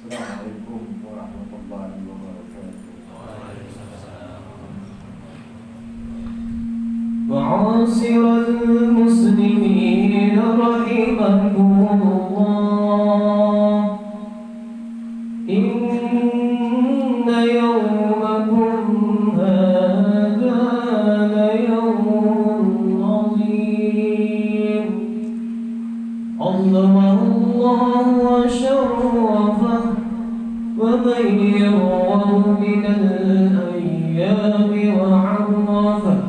Assalamualaikum warahmatullahi wabarakatuh. معاصر المسلمين رحمكم الله إن يومكم هذا ليوم عظيم عظمه الله وشرفه ومن يروه من الأيام وعرفه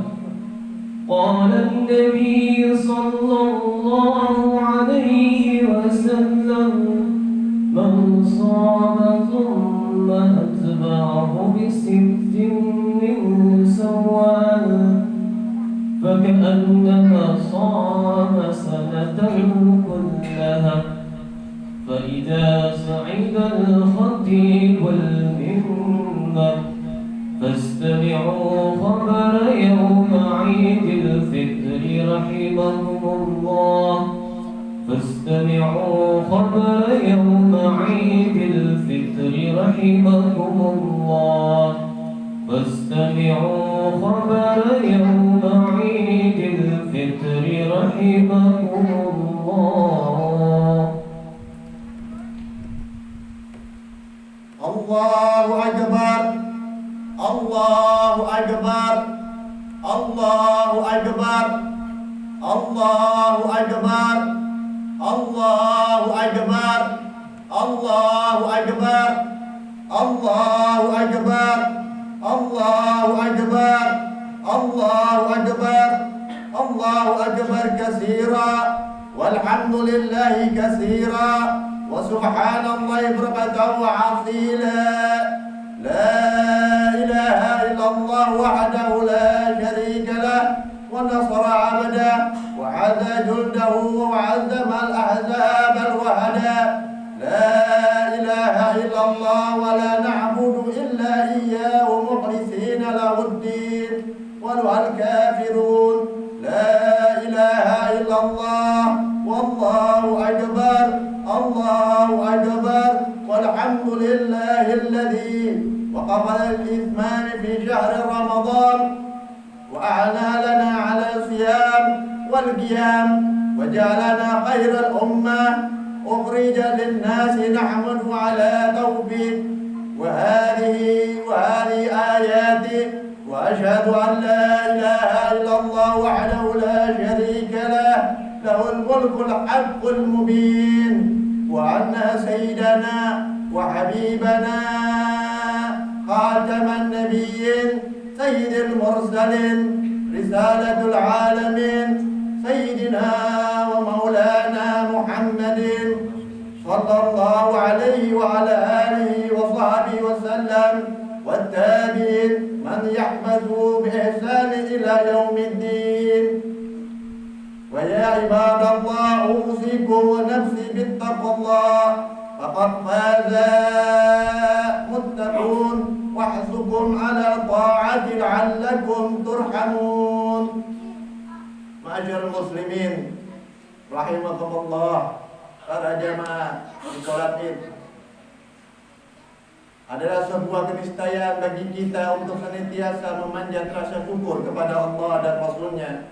قال النبي صلى الله عليه وسلم من صام ثم أتبعه بست من سوال فكأنما صام سنة كلها فإذا صعد الخطيب المنبر فاستمعوا خبر يوم عيد الفطر رحمكم الله فاستمعوا خبر يوم عيد الفطر رحمكم الله فاستمعوا خبر يوم عيد الفطر رحمكم الله. الله أكبر الله أكبر الله أكبر الله أكبر الله أكبر الله أكبر الله أكبر الله أكبر الله أكبر الله أكبر كثيرا والحمد لله كثيرا وسبحان الله بكرة وأصيلا لا إله إلا الله وحده لا شريك له ونصر عبده وعز جلده وعزم الأحزاب الوهدا لا إله إلا الله ولا نعبد إلا إياه مخلصين له الدين ولو الكافرون لا إله إلا الله والله أكبر الله أكبر والحمد لله الذي وقبل الإثمان في شهر رمضان وأعلى لنا على الصيام والقيام وجعلنا خير الأمة أخرج للناس نحمد على توفيق وهذه آياتي وأشهد أن لا إله إلا الله وحده لا شريك له له الملك الحق المبين وأن سيدنا وحبيبنا خاتم النبيين سيد المرسلين رسالة العالمين سيدنا ومولانا محمد صلى الله عليه وعلى آله وصحبه وسلم والتابعين من يحمده بإحسان إلى يوم الدين. ويا عباد الله أوصيكم ونفسي بالتقوى الله فقد فاز متقون واحثكم على طاعة لعلكم ترحمون. معاشر المسlimin rahimakumullah, para jamaah di salat Id adalah sebuah keniscayaan bagi kita untuk senantiasa memanjat rasa syukur kepada Allah dan Rasul-Nya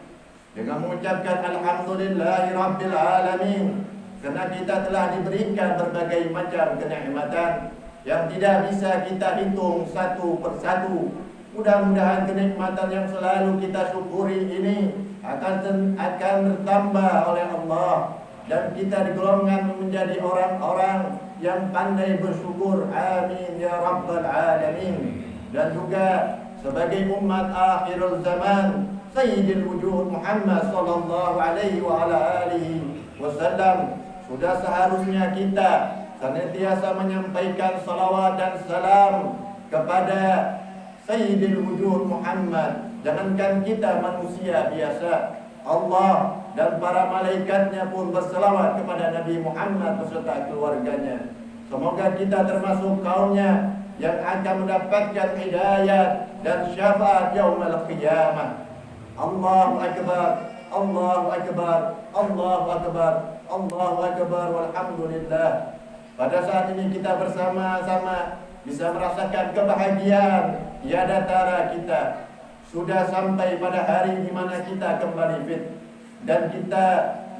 dengan mengucapkan alhamdulillahi rabbil alamin, karena kita telah diberikan berbagai macam kenikmatan yang tidak bisa kita hitung satu persatu. Mudah-mudahan kenikmatan yang selalu kita syukuri ini akan bertambah oleh Allah dan kita digolongkan menjadi orang-orang yang pandai bersyukur. Amin ya rabbal alamin. Dan juga sebagai umat akhirul zaman Sayyidil wujud Muhammad sallallahu alaihi wa ala alihi wasallam, sudah seharusnya kita senantiasa menyampaikan salawat dan salam kepada Sayyidil wujud Muhammad. Jangankan kita manusia biasa, Allah dan para malaikatnya pun berselawat kepada Nabi Muhammad beserta keluarganya. Semoga kita termasuk kaumnya yang akan mendapatkan hidayah dan syafaat yaumul qiyamah. Allahu akbar, Allahu akbar, Allahu akbar, Allahu akbar, walhamdulillah. Pada saat ini kita bersama-sama bisa merasakan kebahagiaan tiada tara kita. Sudah sampai pada hari di mana kita kembali fit dan kita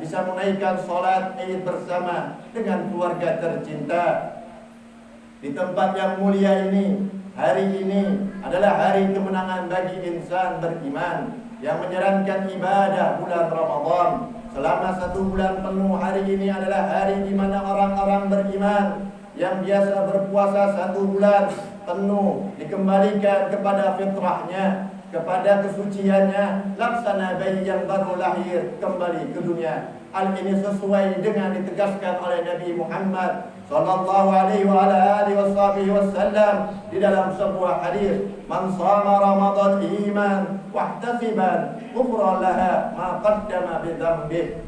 bisa menaikkan sholat Id bersama dengan keluarga tercinta di tempat yang mulia ini. Hari ini adalah hari kemenangan bagi insan beriman yang menjalankan ibadah bulan Ramadan selama 1 bulan penuh. Hari ini adalah hari di mana orang-orang beriman yang biasa berpuasa 1 bulan penuh dikembalikan kepada fitrahnya, kepada kesuciannya, laksana bayi yang baru lahir kembali ke dunia. Hal ini sesuai dengan ditegaskan oleh Nabi Muhammad sallallahu alaihi wa ala alihi wasallam di dalam sebuah hadis, "Man shama Ramadan iman wa ihtasiban, ghufra laha ma qaddama bi dzambih."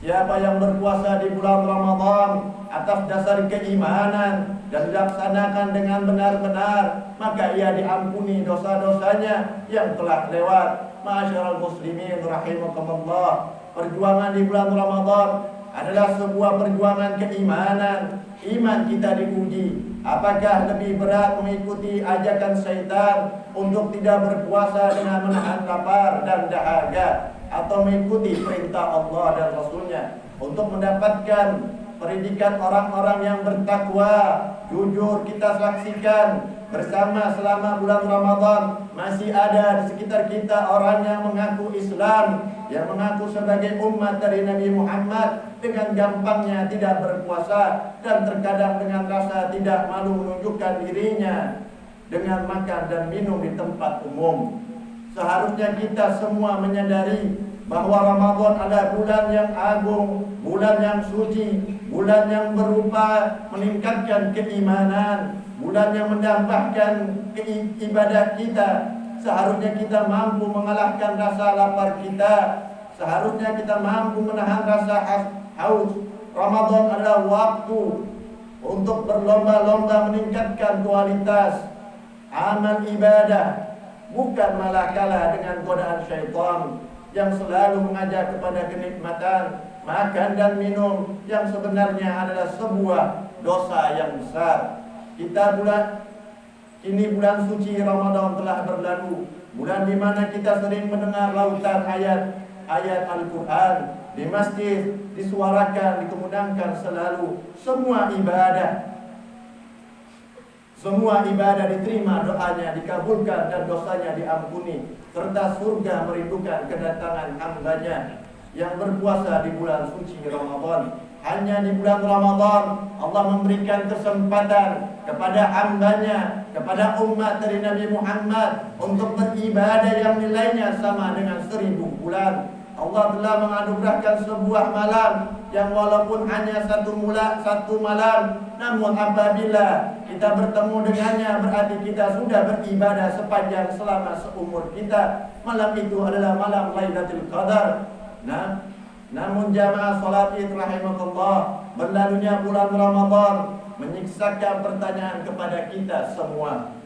Siapa yang berpuasa di bulan Ramadan atas dasar keimanan dan dilaksanakan dengan benar-benar, maka ia diampuni dosa-dosanya yang telah lewat. Ma'asyiral muslimin rahimakumullah. Perjuangan di bulan Ramadan adalah sebuah perjuangan keimanan. Iman kita diuji. Apakah lebih berat mengikuti ajakan syaitan untuk tidak berpuasa dengan menahan lapar dan dahaga, atau mengikuti perintah Allah dan Rasulnya untuk mendapatkan pendidikan orang-orang yang bertakwa? Jujur kita saksikan bersama selama bulan Ramadan masih ada di sekitar kita orang yang mengaku Islam, yang mengaku sebagai umat dari Nabi Muhammad, dengan gampangnya tidak berpuasa dan terkadang dengan rasa tidak malu menunjukkan dirinya dengan makan dan minum di tempat umum. Seharusnya kita semua menyadari bahwa Ramadan adalah bulan yang agung, bulan yang suci, bulan yang berupa meningkatkan keimanan, bulan yang menambahkan ibadah kita. Seharusnya kita mampu mengalahkan rasa lapar kita. Seharusnya kita mampu menahan rasa haus. Ramadan adalah waktu untuk berlomba-lomba meningkatkan kualitas amal ibadah, bukan malah kalah dengan godaan syaitan yang selalu mengajak kepada kenikmatan makan dan minum, yang sebenarnya adalah sebuah dosa yang besar. Kini bulan suci Ramadan telah berlalu, bulan di mana kita sering mendengar lautan ayat Al-Quran di masjid, disuarakan, dikumandangkan selalu. Semua ibadah diterima, doanya dikabulkan dan dosanya diampuni, serta surga merindukan kedatangan hambanya yang berpuasa di bulan suci Ramadan. Hanya di bulan Ramadan Allah memberikan kesempatan kepada hambanya, kepada umat dari Nabi Muhammad untuk beribadah yang nilainya sama dengan 1000 bulan. Allah telah menganugerahkan sebuah malam yang walaupun hanya satu malam, namun apabila kita bertemu dengannya berarti kita sudah beribadah sepanjang selama seumur kita. Malam itu adalah malam Lailatul Qadar. Namun jamaah salat Id rahimakumullah, berlalunya bulan Ramadan menyiksakan pertanyaan kepada kita semua.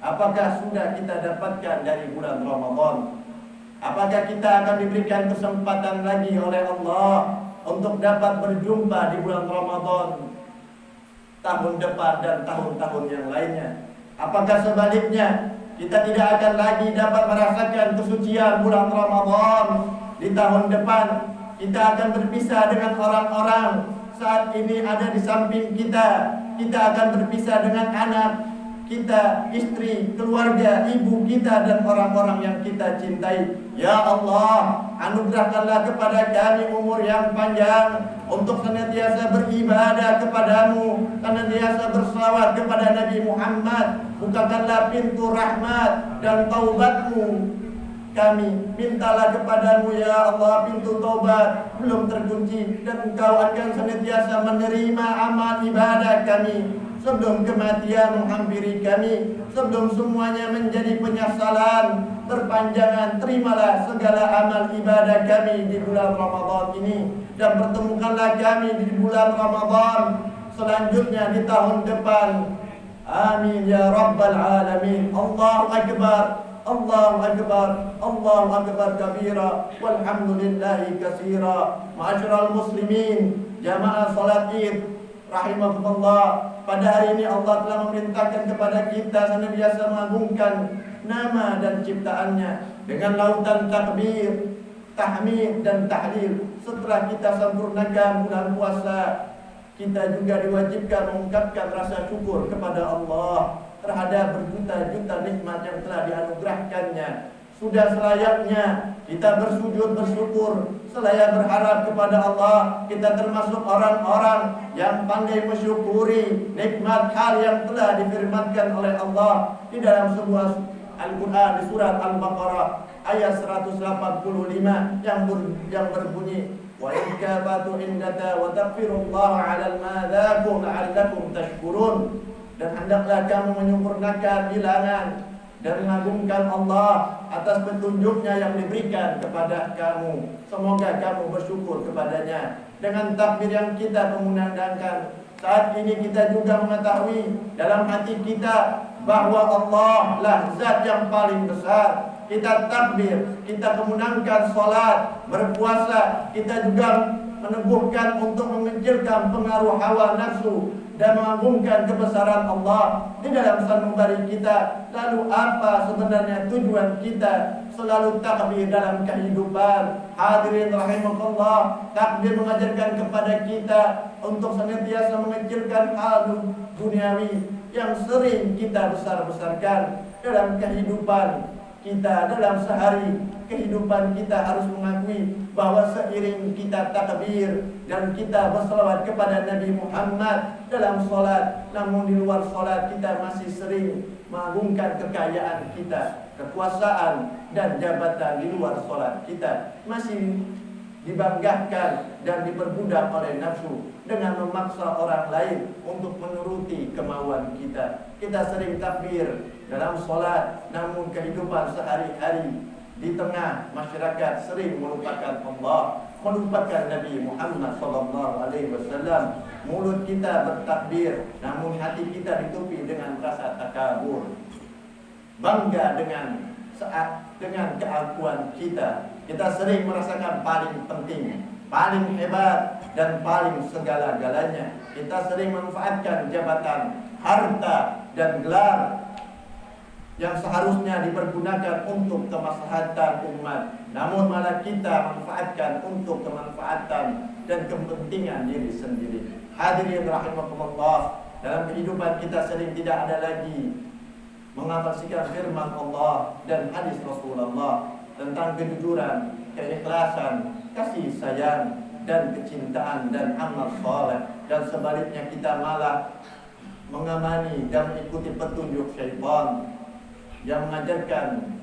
Apakah sudah kita dapatkan dari bulan Ramadan? Apakah kita akan diberikan kesempatan lagi oleh Allah untuk dapat berjumpa di bulan Ramadan tahun depan dan tahun-tahun yang lainnya? Apakah sebaliknya kita tidak akan lagi dapat merasakan kesucian bulan Ramadan di tahun depan? Kita akan berpisah dengan orang-orang saat ini ada di samping kita. Kita akan berpisah dengan anak kita, istri, keluarga, ibu kita, dan orang-orang yang kita cintai. Ya Allah, anugerahkanlah kepada kami umur yang panjang untuk senantiasa beribadah kepadamu, senantiasa berselawat kepada Nabi Muhammad. Bukakanlah pintu rahmat dan taubatmu. Kami mintalah kepadamu ya Allah, pintu taubat belum terkunci, dan Engkau akan senantiasa menerima amal ibadah kami sebelum kematian menghampiri kami, sebelum semuanya menjadi penyesalan berpanjangan. Terimalah segala amal ibadah kami di bulan Ramadan ini, dan pertemukanlah kami di bulan Ramadan selanjutnya di tahun depan. Amin ya Rabbal Alamin. Allahu Akbar, Allahu Akbar, Allahu Akbar kabira, walhamdulillahi katsira. Ma'asyiral muslimin, jamaah salat Id Rahimahullah, pada hari ini Allah telah memerintahkan kepada kita senantiasa mengagungkan nama dan ciptaannya dengan lautan takbir, tahmid dan tahlil. Setelah kita sempurnakan bulan puasa, kita juga diwajibkan mengungkapkan rasa syukur kepada Allah terhadap berjuta-juta nikmat yang telah dianugerahkannya. Sudah selayaknya kita bersujud bersyukur, selayak berharap kepada Allah. Kita termasuk orang-orang yang pandai mensyukuri nikmat hal yang telah difirmankan oleh Allah di dalam sebuah Al-Quran di surat Al-Baqarah ayat 185 yang berbunyi, wa in kafatu indata wa taghfirullah 'alal madzakum la'allakum tashkurun. Dan hendaklah kamu menyempurnakan bilangan dan mengagungkan Allah atas petunjuknya yang diberikan kepada kamu. Semoga kamu bersyukur kepadanya. Dengan takbir yang kita mengundangkan saat ini, kita juga mengetahui dalam hati kita bahwa Allah lah zat yang paling besar. Kita takbir, kita memenangkan salat, berpuasa, kita juga meneguhkan untuk mengecilkan pengaruh hawa nafsu dan mengagungkan kebesaran Allah di dalam sanubari kita. Lalu apa sebenarnya tujuan kita selalu takbir dalam kehidupan? Hadirin rahimakumullah, takbir mengajarkan kepada kita untuk senantiasa mengecilkan hal duniawi yang sering kita besar-besarkan dalam kehidupan kita. Dalam sehari kehidupan kita harus mengakui bahwa seiring kita takbir dan kita berselawat kepada Nabi Muhammad dalam solat, namun di luar solat kita masih sering mengagungkan kekayaan kita, kekuasaan dan jabatan. Di luar solat kita masih dibanggakan dan diperbudak oleh nafsu dengan memaksa orang lain untuk menuruti kemauan kita. Kita sering takbir dalam solat, namun kehidupan sehari-hari di tengah masyarakat sering melupakan Allah, melupakan Nabi Muhammad SAW. Mulut kita bertakbir, namun hati kita ditutupi dengan rasa takabur, bangga dengan keakuan kita. Kita sering merasakan paling penting, paling hebat dan paling segala-galanya. Kita sering memanfaatkan jabatan, harta dan gelar yang seharusnya dipergunakan untuk kemaslahatan umat, namun malah kita manfaatkan untuk kemanfaatan dan kepentingan diri sendiri. Hadirin rahimakumullah, dalam kehidupan kita sering tidak ada lagi mengamalkan firman Allah dan hadis Rasulullah tentang kejujuran, keikhlasan, kasih sayang dan kecintaan dan amal saleh, dan sebaliknya kita malah mengamani dan mengikuti petunjuk syaitan yang mengajarkan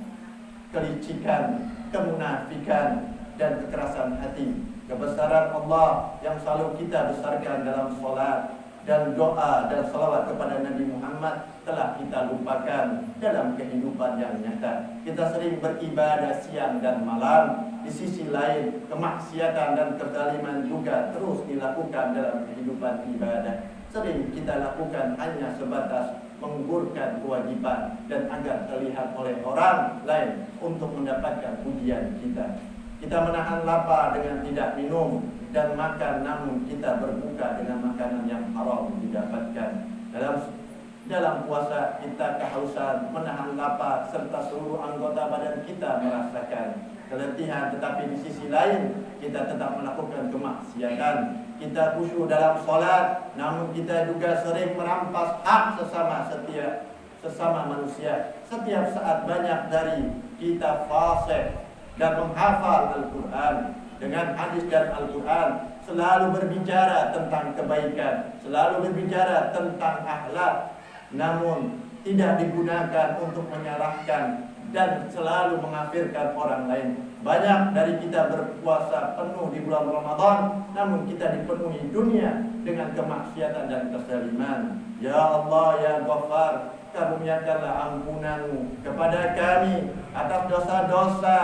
kelicikan, kemunafikan dan kekerasan hati. Kebesaran Allah yang selalu kita besarkan dalam salat dan doa dan salawat kepada Nabi Muhammad telah kita lupakan dalam kehidupan yang nyata. Kita sering beribadah siang dan malam. Di sisi lain, kemaksiatan dan kezaliman juga terus dilakukan dalam kehidupan ibadah. Sering kita lakukan hanya sebatas menggugurkan kewajiban dan agar terlihat oleh orang lain untuk mendapatkan pujian kita. Kita menahan lapar dengan tidak minum dan makan, namun kita berbuka dengan makanan yang haram didapatkan. Dalam puasa kita kehausan, menahan lapar, serta seluruh anggota badan kita merasakan keletihan, tetapi di sisi lain kita tetap melakukan kemaksiatan. Kita khusyuk dalam sholat, namun kita juga sering merampas hak sesama manusia. Setiap saat banyak dari kita fasih dan menghafal Al-Quran dengan hadis dan Al-Quran, selalu berbicara tentang kebaikan, selalu berbicara tentang akhlak, namun tidak digunakan untuk menyalahkan dan selalu mengkafirkan orang lain. Banyak dari kita berpuasa penuh di bulan Ramadan, namun kita dipenuhi dunia dengan kemaksiatan dan kezaliman. Ya Allah, Ya Ghaffar, karuniakanlah ampunan-Mu kepada kami atas dosa-dosa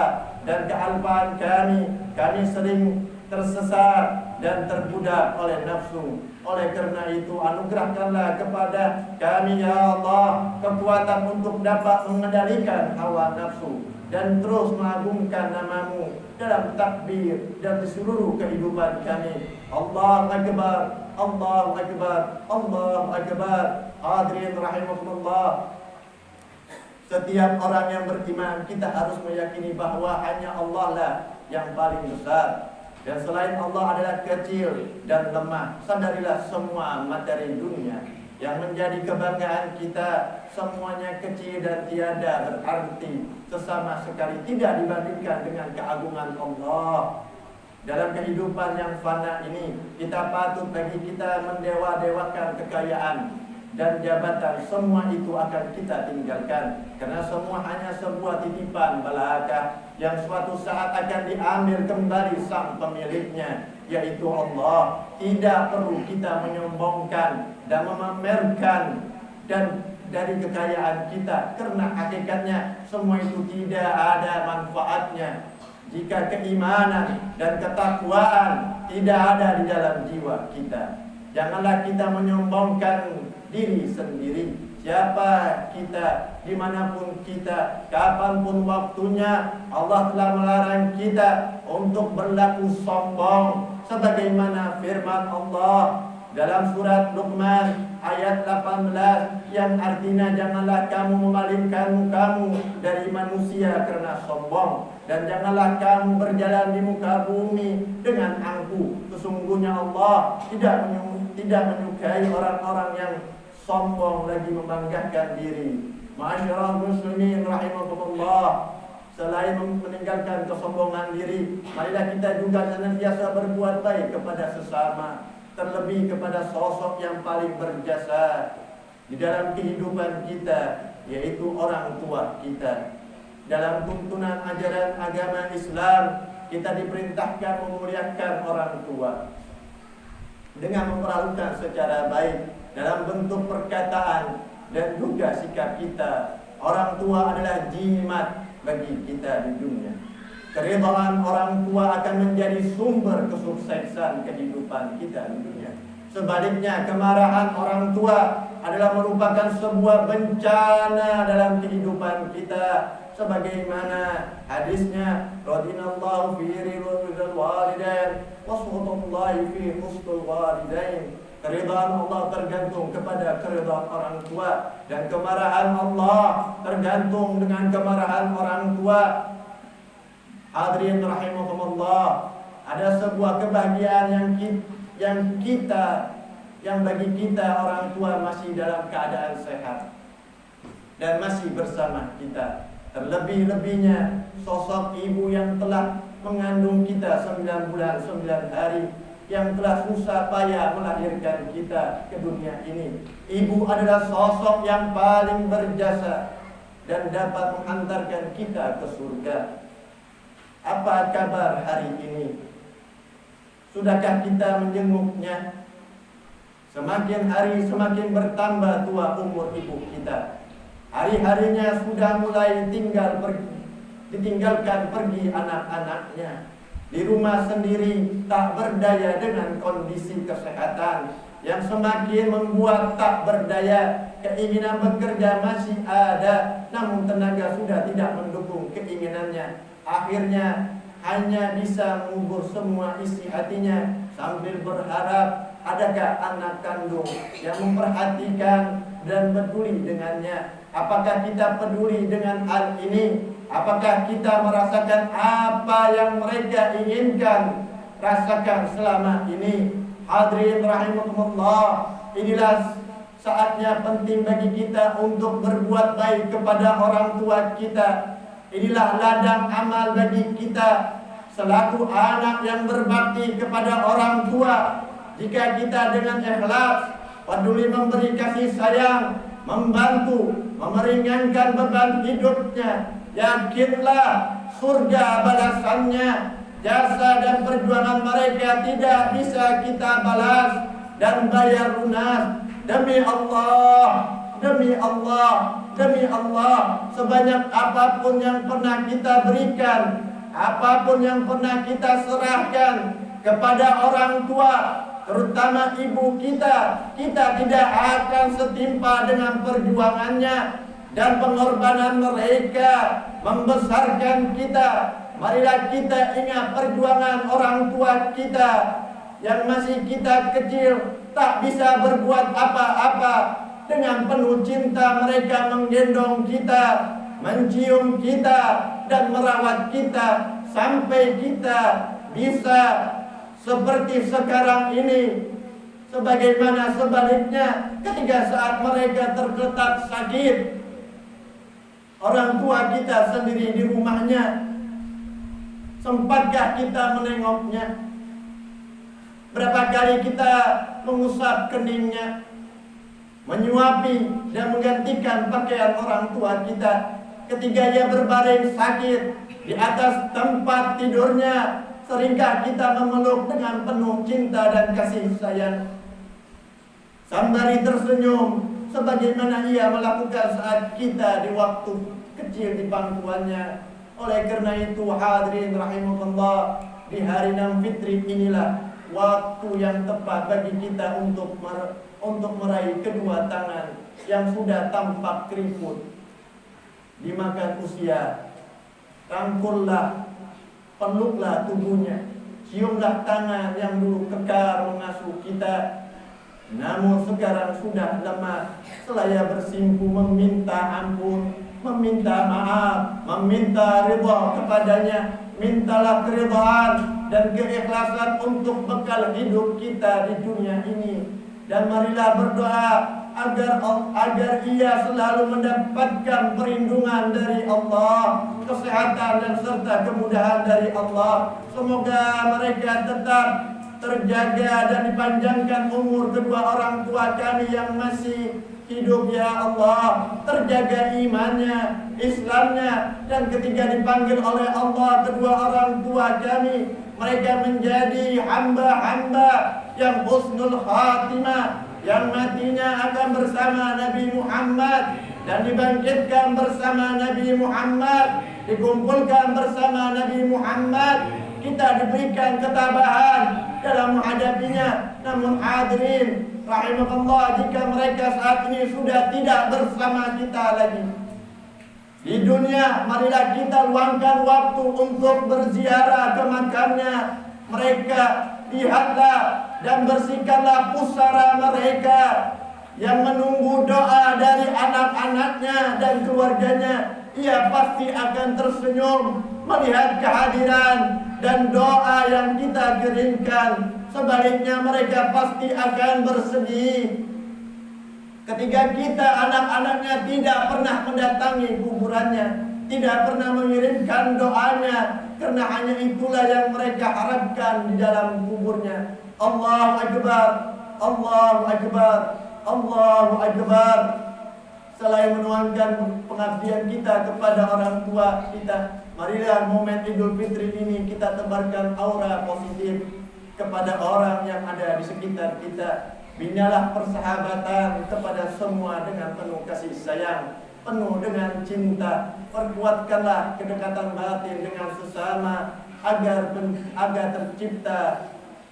dan kealpaan kami. Kami sering tersesat dan terbudak oleh nafsu. Oleh karena itu, anugerahkanlah kepada kami, Ya Allah, kekuatan untuk dapat mengendalikan hawa nafsu dan terus mengagungkan nama-Mu dalam takbir dan di seluruh kehidupan kami. Allah Akbar, Allahu Akbar, Allahu Akbar. Hadirin rahimakumullah. Setiap orang yang beriman, kita harus meyakini bahwa hanya Allah lah yang paling besar, dan selain Allah adalah kecil dan lemah. Sadarilah semua materi dunia yang menjadi kebanggaan kita semuanya kecil dan tiada berarti sesama sekali, tidak dibandingkan dengan keagungan Allah. Dalam kehidupan yang fana ini, kita patut bagi kita mendewa-dewakan kekayaan dan jabatan. Semua itu akan kita tinggalkan, karena semua hanya sebuah titipan belaka yang suatu saat akan diambil kembali sang pemiliknya, yaitu Allah. Tidak perlu kita menyombongkan dan memamerkan dan dari kekayaan kita, karena hakikatnya semua itu tidak ada manfaatnya jika keimanan dan ketakwaan tidak ada di dalam jiwa kita. Janganlah kita menyombongkan diri sendiri. Siapa kita, dimanapun kita, kapanpun waktunya, Allah telah melarang kita untuk berlaku sombong, sebagaimana firman Allah dalam surat Luqman ayat 18 yang artinya, janganlah kamu memalingkan mukamu dari manusia karena sombong, dan janganlah kamu berjalan di muka bumi dengan angkuh. Sesungguhnya Allah tidak menyukai orang-orang yang sombong lagi membanggakan diri. Ma'asyiral muslimin rahimakumullah. Selain meninggalkan kesombongan diri, marilah kita juga senantiasa berbuat baik kepada sesama, terlebih kepada sosok yang paling berjasa di dalam kehidupan kita, yaitu orang tua kita. Dalam tuntunan ajaran agama Islam, kita diperintahkan memuliakan orang tua dengan memperlakukan secara baik dalam bentuk perkataan dan juga sikap kita. Orang tua adalah jimat bagi kita di dunia. Keridhaan orang tua akan menjadi sumber kesuksesan kehidupan kita di dunia. Sebaliknya, kemarahan orang tua adalah merupakan sebuah bencana dalam kehidupan kita. Sebagaimana hadisnya, radinallahu fi ridhal walidain wa suhtullahi fi husnul walidain. Keridhaan Allah tergantung kepada keridhaan orang tua, dan kemarahan Allah tergantung dengan kemarahan orang tua. Hadirin rahimakumullah, ada sebuah kebahagiaan yang bagi kita orang tua masih dalam keadaan sehat dan masih bersama kita. Terlebih-lebihnya sosok ibu yang telah mengandung kita 9 bulan 9 hari, yang telah susah payah melahirkan kita ke dunia ini. Ibu adalah sosok yang paling berjasa dan dapat menghantarkan kita ke surga. Apa kabar hari ini? Sudahkah kita menjenguknya? Semakin hari semakin bertambah tua umur ibu kita. Hari-harinya sudah mulai ditinggalkan pergi anak-anaknya. Di rumah sendiri tak berdaya dengan kondisi kesehatan yang semakin membuat tak berdaya. Keinginan bekerja masih ada, namun tenaga sudah tidak mendukung keinginannya. Akhirnya hanya bisa mengubur semua isi hatinya sambil berharap adakah anak kandung yang memperhatikan dan peduli dengannya. Apakah kita peduli dengan hal ini? Apakah kita merasakan apa yang mereka inginkan rasakan selama ini? Hadirin rahimakumullah, inilah saatnya penting bagi kita untuk berbuat baik kepada orang tua kita. Inilah ladang amal bagi kita selaku anak yang berbakti kepada orang tua. Jika kita dengan ikhlas, peduli memberi kasih sayang, membantu, memeringankan beban hidupnya, yakinlah surga balasannya. Jasa dan perjuangan mereka tidak bisa kita balas dan bayar lunas. Demi Allah, demi Allah, demi Allah, sebanyak apapun yang pernah kita berikan, apapun yang pernah kita serahkan kepada orang tua, terutama ibu kita, kita tidak akan setimpa dengan perjuangannya dan pengorbanan mereka membesarkan kita. Marilah kita ingat perjuangan orang tua kita yang masih kita kecil, tak bisa berbuat apa-apa. Dengan penuh cinta mereka menggendong kita, mencium kita, dan merawat kita sampai kita bisa seperti sekarang ini. Sebagaimana sebaliknya ketika saat mereka tergeletak sakit, orang tua kita sendiri di rumahnya, sempatkah kita menengoknya? Berapa kali kita mengusap keningnya, menyuapi dan menggantikan pakaian orang tua kita ketika ia berbaring sakit di atas tempat tidurnya? Seringkah kita memeluk dengan penuh cinta dan kasih sayang? Sembari tersenyum sebagaimana ia melakukan saat kita di waktu kecil di pangkuannya. Oleh karena itu hadirin rahimakumullah, di hari 6 Fitri inilah waktu yang tepat bagi kita untuk meraih kedua tangan yang sudah tampak keriput dimakan usia. Rangkullah, peluklah tubuhnya, ciumlah tangan yang dulu kekar mengasuh kita, namun sekarang sudah lemah. Selaya bersimpu meminta ampun, meminta maaf, meminta ridha kepadanya. Mintalah keridhaan dan keikhlasan untuk bekal hidup kita di dunia ini. Dan marilah berdoa agar ia selalu mendapatkan perlindungan dari Allah, kesehatan dan serta kemudahan dari Allah. Semoga mereka tetap terjaga dan dipanjangkan umur kedua orang tua kami yang masih hidup, ya Allah. Terjaga imannya, Islamnya, dan ketika dipanggil oleh Allah kedua orang tua kami, mereka menjadi hamba-hamba yang husnul khatimah, yang matinya akan bersama Nabi Muhammad dan dibangkitkan bersama Nabi Muhammad, dikumpulkan bersama Nabi Muhammad. Kita diberikan ketabahan dalam menghadapinya. Namun hadirin rahimakumullah, jika mereka saat ini sudah tidak bersama kita lagi di dunia, marilah kita luangkan waktu untuk berziarah ke makamnya mereka. Lihatlah dan bersihkanlah pusara mereka yang menunggu doa dari anak-anaknya dan keluarganya. Ia pasti akan tersenyum melihat kehadiran dan doa yang kita kirimkan. Sebaliknya mereka pasti akan bersedih ketika kita anak-anaknya tidak pernah mendatangi kuburannya, tidak pernah mengirimkan doanya, karena hanya itulah yang mereka harapkan di dalam kuburnya. Allahu Akbar, Allahu Akbar, Allahu Akbar. Selain menuangkan pengabdian kita kepada orang tua kita, marilah momen Idul Fitri ini kita tebarkan aura positif kepada orang yang ada di sekitar kita. Binalah persahabatan kepada semua dengan penuh kasih sayang, penuh dengan cinta. Perkuatkanlah kedekatan batin dengan sesama agar tercipta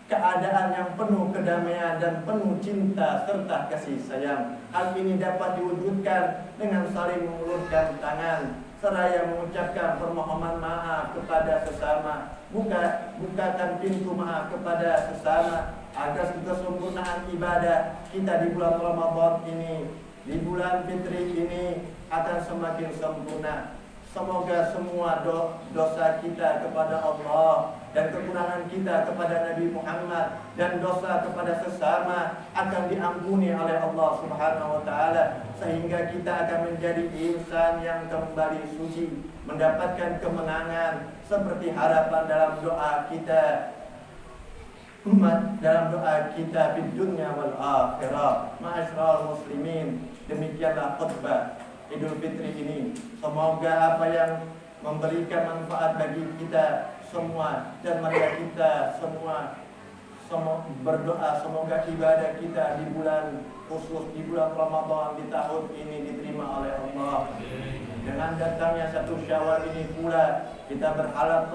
keadaan yang penuh kedamaian dan penuh cinta serta kasih sayang. Hal ini dapat diwujudkan dengan saling mengulurkan tangan seraya mengucapkan permohonan maaf kepada sesama. Bukakan pintu maaf kepada sesama agar kesempurnaan ibadah kita di bulan Ramadan ini, di bulan Fitri ini akan semakin sempurna. Semoga semua dosa kita kepada Allah dan kekurangan kita kepada Nabi Muhammad dan dosa kepada sesama akan diampuni oleh Allah Subhanahu wa taala, sehingga kita akan menjadi insan yang kembali suci, mendapatkan kemenangan seperti harapan dalam doa kita. Dalam doa kita di dunia wal akhirah. Ma'asyiral muslimin, demikianlah khutbah Idul Fitri ini. Semoga apa yang memberikan manfaat bagi kita semua, dan marilah kita semua berdoa semoga ibadah kita di bulan khusus di bulan Ramadan di tahun ini diterima oleh Allah. Dengan datangnya 1 Syawal ini pula kita berharap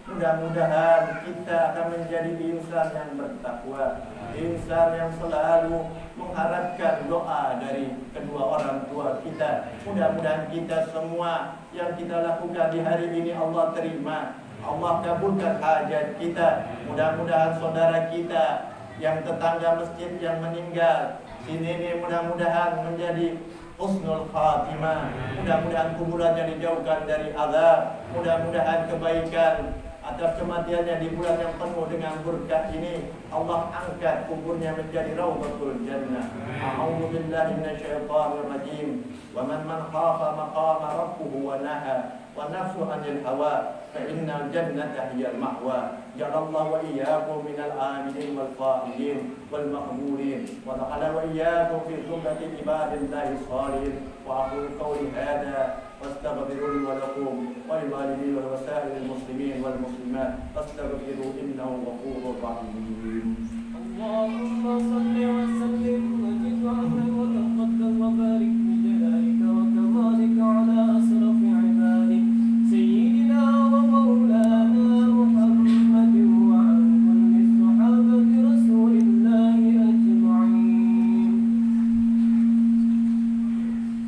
mudah-mudahan kita akan menjadi insan yang bertakwa, insan yang selalu mengharapkan doa dari kedua orang tua kita. Mudah-mudahan kita semua yang kita lakukan di hari ini Allah terima, Allah kabulkan hajat kita. Mudah-mudahan saudara kita yang tetangga masjid yang meninggal. Ini mudah-mudahan menjadi husnul khatimah. Mudah-mudahan kuburannya dijauhkan dari azab. Mudah-mudahan kebaikan atas kematiannya di bulan yang penuh dengan berkah ini, Allah angkat kuburnya menjadi raudhatul jannah. A'udzu billahi minasyaitonir rajim. Wa man khafa maqama rabbih wa naha wa nafsu 'anil hawa fa innal jannata hiyal ma'wa. Ja'alallahu wa iyyakum minal aminin wal qa'idin wal maqbulin wa dakhala wa iyyakum fi zumrati ibadillahi shalihin. Wa aqulu qawli hadha واستغفروا لي ولكم ولوالدي ولوسائر المسلمين والمسلمات فاستغفروا انه غفور رحيم. اللهم صل وسلم وزد وعلا وتقدم وبارك بجلالك وكمالك على اشرف عبادك سيدنا ومولانا محمد وعن كل صحابه رسول الله اجمعين.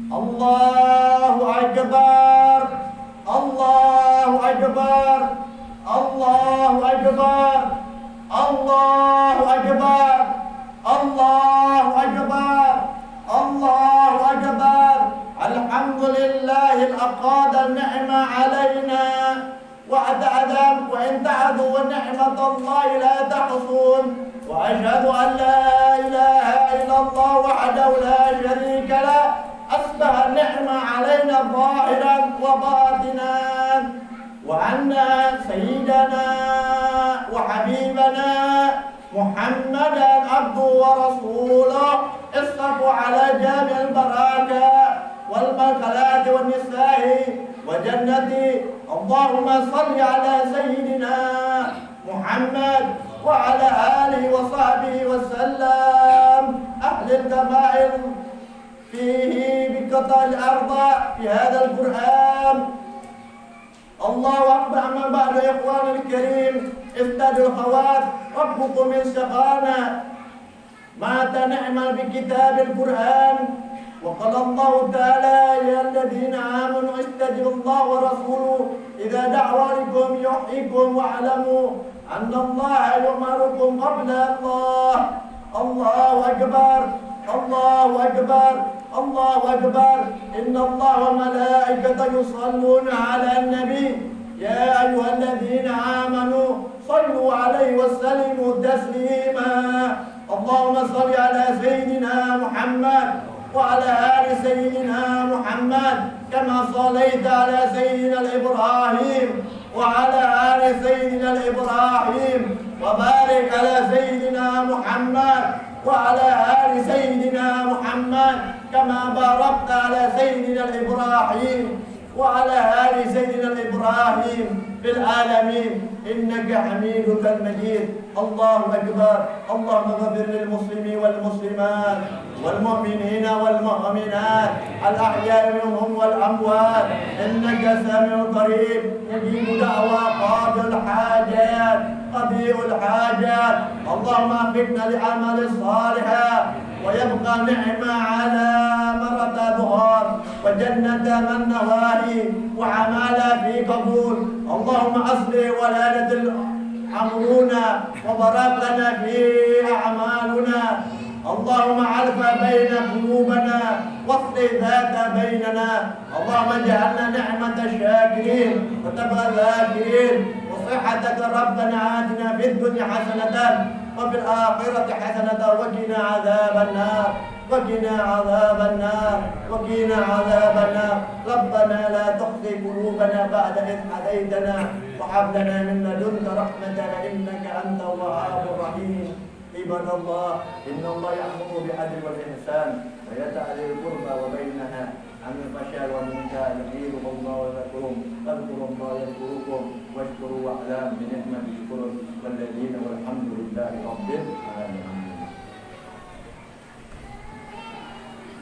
الله أكبر الله أكبر الله أكبر الله أكبر الله أكبر الله أكبر. الحمد لله الأقاد النعمة علينا وأتعذب وإن تعدوا نعمة الله لا تحصون. وأشهد أن لا إله إلا الله وحده لا شريك له أصبح النعمة علينا ظاهرا وباطنا. وأن سيدنا وحبيبنا محمدا عبده ورسوله اصطفوا على جامع البركة والمركلات والنساء وجنة. اللهم صل على سيدنا محمد وعلى آله وصحبه وسلم. أهل الكبائر فيه بقطع الأرض في هذا القرآن. الله أكبر. أما بعد يا إخواني الكريم افتدوا الخوات ربكم من شقانا مات نعمل بكتاب القرآن. وقال الله تعالى يا الذين آمنوا استجيبوا الله ورسوله إذا دعوا لكم يحييكم واعلموا أن الله يؤمركم قبل الله. الله أكبر الله أكبر الله أكبر. إن الله وملائكته يصلون على النبي يا أيها الذين آمنوا صلوا عليه وسلموا تسليما. اللهم صل على سيدنا محمد وعلى آل سيدنا محمد كما صليت على سيدنا الإبراهيم وعلى آل سيدنا الإبراهيم وبارك على سيدنا محمد وعلى آل سيدنا محمد كما باركت على سيدنا الإبراهيم وعلى آل سيدنا الإبراهيم في العالمين إنك حميد مجيد. الله أكبر. اللهم اغفر للمسلمين والمسلمات والمؤمنين والمؤمنات الأحياء منهم والأموات إنك سميع قريب يجيب دعوى قاضي الحاجات قضيء الحاجات. اللهم وفقنا لعمل صالحا ويبقى نعمة على مرة ظهر وجنة من نواهي وعمالا في قبول. اللهم أصلح ولادة أمرنا وبارك لنا في أعمالنا. اللهم علف بين قلوبنا واصلح ذات بيننا. اللهم اجعلنا نعمة الشاكرين وتبقى الذاكرين. وصحتك ربنا آتنا في الدنيا حسنة وفي الآخرة حسنة وقنا عذاب النار وقنا عذاب النار وقنا عذاب النار. ربنا لا تخزي قلوبنا بعد إذ هديتنا وهب لنا من لدنك رحمة إنك أنت الوهاب الرحيم. عباد الله إن الله يأمر بالعدل والإحسان ويتعظ ذي القربى وبينها عن الفحشاء والمنكر يعظكم الله ويذكركم فاذكروا الله يذكركم واشكروا واعلموا بنعمة الشكر والذين والحمد لله رب العالمين.